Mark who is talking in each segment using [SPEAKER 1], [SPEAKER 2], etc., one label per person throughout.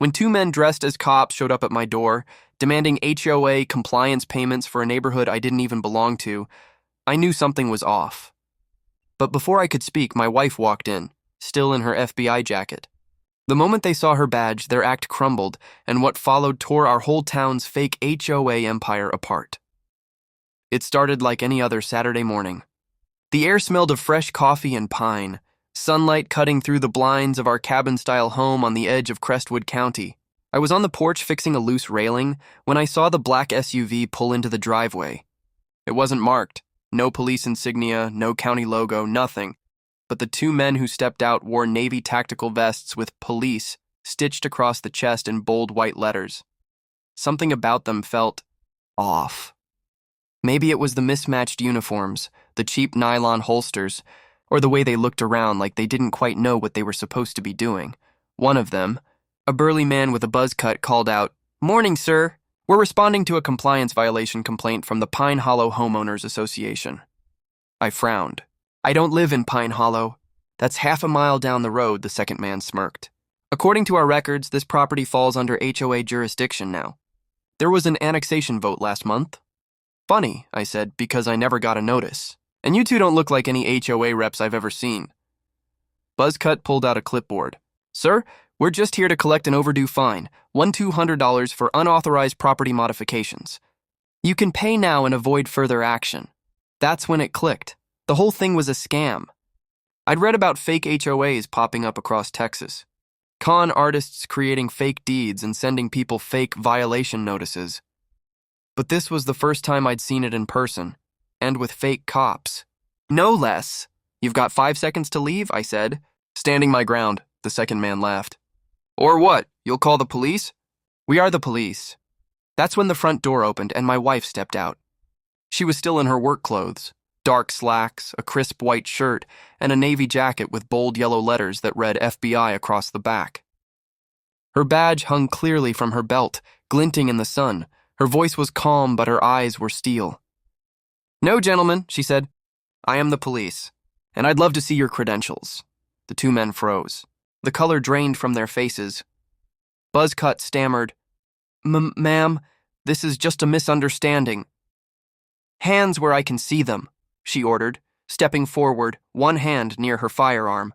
[SPEAKER 1] When two men dressed as cops showed up at my door, demanding HOA compliance payments for a neighborhood I didn't even belong to, I knew something was off. But before I could speak, my wife walked in, still in her FBI jacket. The moment they saw her badge, their act crumbled, and what followed tore our whole town's fake HOA empire apart. It started like any other Saturday morning. The air smelled of fresh coffee and pine, sunlight cutting through the blinds of our cabin-style home on the edge of Crestwood County. I was on the porch fixing a loose railing when I saw the black SUV pull into the driveway. It wasn't marked. No police insignia, no county logo, nothing. But the two men who stepped out wore Navy tactical vests with police stitched across the chest in bold white letters. Something about them felt off. Maybe it was the mismatched uniforms, the cheap nylon holsters, or the way they looked around like they didn't quite know what they were supposed to be doing. One of them, a burly man with a buzz cut, called out, "Morning, sir. We're responding to a compliance violation complaint from the Pine Hollow Homeowners Association." I frowned. "I don't live in Pine Hollow. That's half a mile down the road," the second man smirked. "According to our records, this property falls under HOA jurisdiction now. There was an annexation vote last month." "Funny," I said, "because I never got a notice. And you two don't look like any HOA reps I've ever seen." Buzzcut pulled out a clipboard. "Sir, we're just here to collect an overdue fine, $1,200 for unauthorized property modifications. You can pay now and avoid further action." That's when it clicked. The whole thing was a scam. I'd read about fake HOAs popping up across Texas. Con artists creating fake deeds and sending people fake violation notices. But this was the first time I'd seen it in person, and with fake cops. No less. "You've got 5 seconds to leave," I said, standing my ground. The second man laughed. "Or what? You'll call the police?" "We are the police." That's when the front door opened and my wife stepped out. She was still in her work clothes, dark slacks, a crisp white shirt, and a navy jacket with bold yellow letters that read FBI across the back. Her badge hung clearly from her belt, glinting in the sun. Her voice was calm, but her eyes were steel. "No, gentlemen," she said. "I am the police, and I'd love to see your credentials." The two men froze. The color drained from their faces. Buzzcut stammered, Ma'am, this is just a misunderstanding." "Hands where I can see them," she ordered, stepping forward, one hand near her firearm.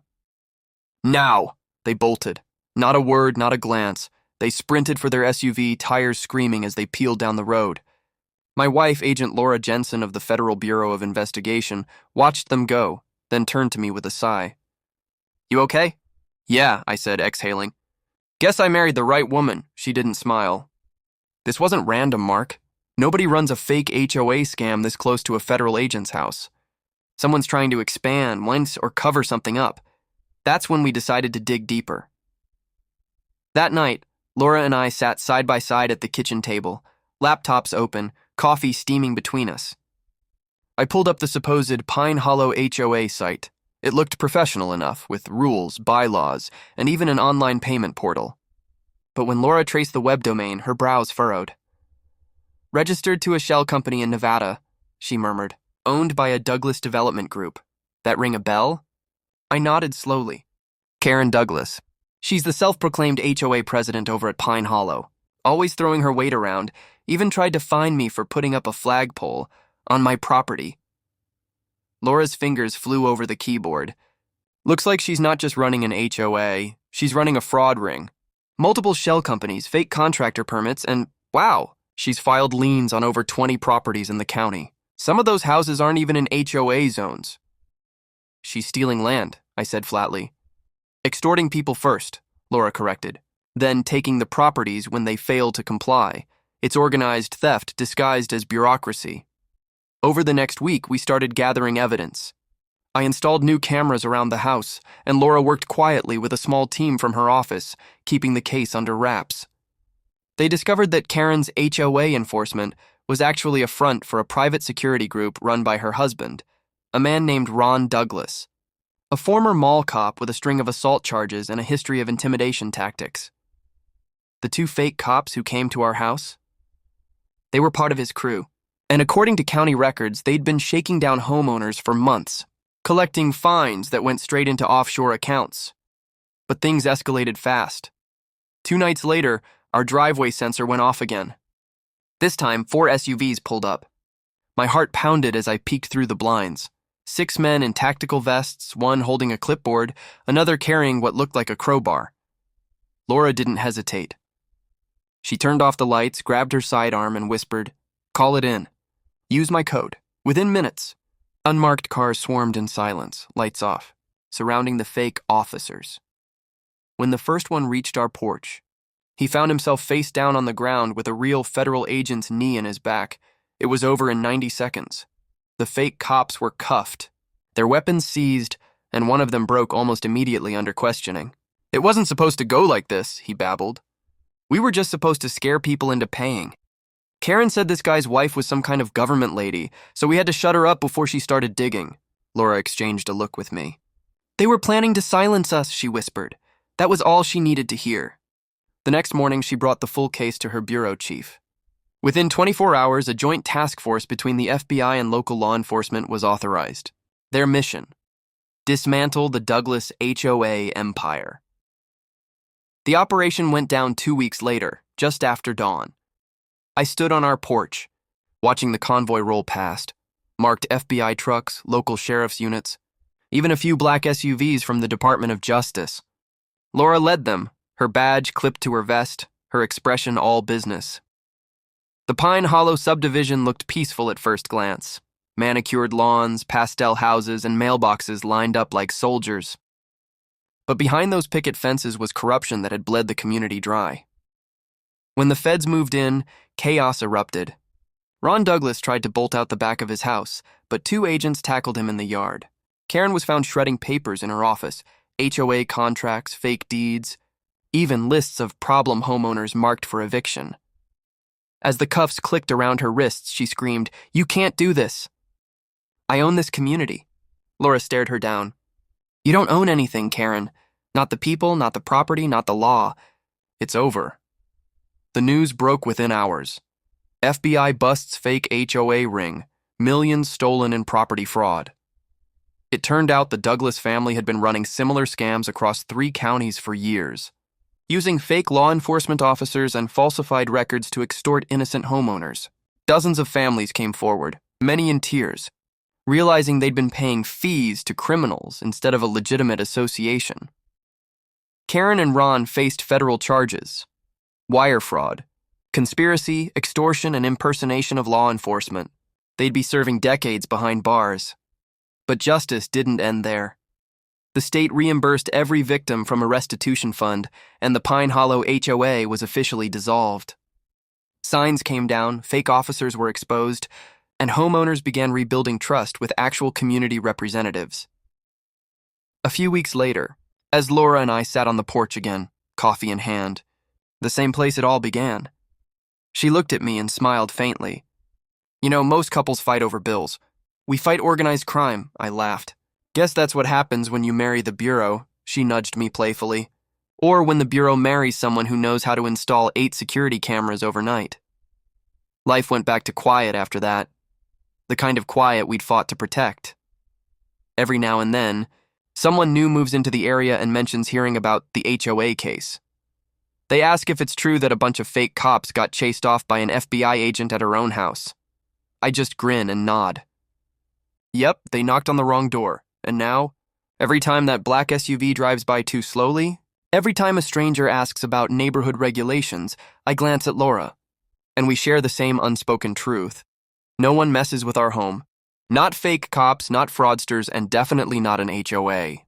[SPEAKER 1] "Now!" They bolted. Not a word, not a glance. They sprinted for their SUV, tires screaming as they peeled down the road. My wife, Agent Laura Jensen of the Federal Bureau of Investigation, watched them go, then turned to me with a sigh. "You okay?" "Yeah," I said, exhaling. "Guess I married the right woman." She didn't smile. "This wasn't random, Mark. Nobody runs a fake HOA scam this close to a federal agent's house. Someone's trying to expand, once, or cover something up. That's when we decided to dig deeper." That night, Laura and I sat side by side at the kitchen table, laptops open, coffee steaming between us. I pulled up the supposed Pine Hollow HOA site. It looked professional enough, with rules, bylaws, and even an online payment portal. But when Laura traced the web domain, her brows furrowed. "Registered to a shell company in Nevada," she murmured, "owned by a Douglas development group. That ring a bell?" I nodded slowly. "Karen Douglas. She's the self-proclaimed HOA president over at Pine Hollow, always throwing her weight around, even tried to fine me for putting up a flagpole on my property." Laura's fingers flew over the keyboard. "Looks like she's not just running an HOA, she's running a fraud ring. Multiple shell companies, fake contractor permits, and wow, she's filed liens on over 20 properties in the county. Some of those houses aren't even in HOA zones." "She's stealing land," I said flatly. "Extorting people first," Laura corrected, "then taking the properties when they fail to comply. It's organized theft disguised as bureaucracy." Over the next week, we started gathering evidence. I installed new cameras around the house, and Laura worked quietly with a small team from her office, keeping the case under wraps. They discovered that Karen's HOA enforcement was actually a front for a private security group run by her husband, a man named Ron Douglas, a former mall cop with a string of assault charges and a history of intimidation tactics. The two fake cops who came to our house? They were part of his crew, and according to county records, they'd been shaking down homeowners for months, collecting fines that went straight into offshore accounts. But things escalated fast. 2 nights later, our driveway sensor went off again. This time, 4 SUVs pulled up. My heart pounded as I peeked through the blinds. 6 men in tactical vests, one holding a clipboard, another carrying what looked like a crowbar. Laura didn't hesitate. She turned off the lights, grabbed her sidearm, and whispered, "Call it in. Use my code. Within minutes." Unmarked cars swarmed in silence, lights off, surrounding the fake officers. When the first one reached our porch, he found himself face down on the ground with a real federal agent's knee in his back. It was over in 90 seconds. The fake cops were cuffed, their weapons seized, and one of them broke almost immediately under questioning. "It wasn't supposed to go like this," he babbled. "We were just supposed to scare people into paying. Karen said this guy's wife was some kind of government lady, so we had to shut her up before she started digging." Laura exchanged a look with me. "They were planning to silence us," she whispered. That was all she needed to hear. The next morning, she brought the full case to her bureau chief. Within 24 hours, a joint task force between the FBI and local law enforcement was authorized. Their mission: dismantle the Douglas HOA empire. The operation went down 2 weeks later, just after dawn. I stood on our porch, watching the convoy roll past, marked FBI trucks, local sheriff's units, even a few black SUVs from the Department of Justice. Laura led them, her badge clipped to her vest, her expression all business. The Pine Hollow subdivision looked peaceful at first glance. Manicured lawns, pastel houses, and mailboxes lined up like soldiers. But behind those picket fences was corruption that had bled the community dry. When the feds moved in, chaos erupted. Ron Douglas tried to bolt out the back of his house, but 2 agents tackled him in the yard. Karen was found shredding papers in her office, HOA contracts, fake deeds, even lists of problem homeowners marked for eviction. As the cuffs clicked around her wrists, she screamed, "You can't do this." "I own this community." Laura stared her down. "You don't own anything, Karen. Not the people, not the property, not the law. It's over." The news broke within hours. FBI busts fake HOA ring, millions stolen in property fraud. It turned out the Douglas family had been running similar scams across 3 counties for years, using fake law enforcement officers and falsified records to extort innocent homeowners. Dozens of families came forward, many in tears, realizing they'd been paying fees to criminals instead of a legitimate association. Karen and Ron faced federal charges: wire fraud, conspiracy, extortion, and impersonation of law enforcement. They'd be serving decades behind bars. But justice didn't end there. The state reimbursed every victim from a restitution fund, and the Pine Hollow HOA was officially dissolved. Signs came down, fake officers were exposed, and homeowners began rebuilding trust with actual community representatives. A few weeks later, as Laura and I sat on the porch again, coffee in hand, the same place it all began, she looked at me and smiled faintly. "You know, most couples fight over bills. We fight organized crime," I laughed. "Guess that's what happens when you marry the Bureau," she nudged me playfully. "Or when the Bureau marries someone who knows how to install 8 security cameras overnight." Life went back to quiet after that. The kind of quiet we'd fought to protect. Every now and then, someone new moves into the area and mentions hearing about the HOA case. They ask if it's true that a bunch of fake cops got chased off by an FBI agent at her own house. I just grin and nod. Yep, they knocked on the wrong door, and now, every time that black SUV drives by too slowly, every time a stranger asks about neighborhood regulations, I glance at Laura, and we share the same unspoken truth. No one messes with our home. Not fake cops, not fraudsters, and definitely not an HOA.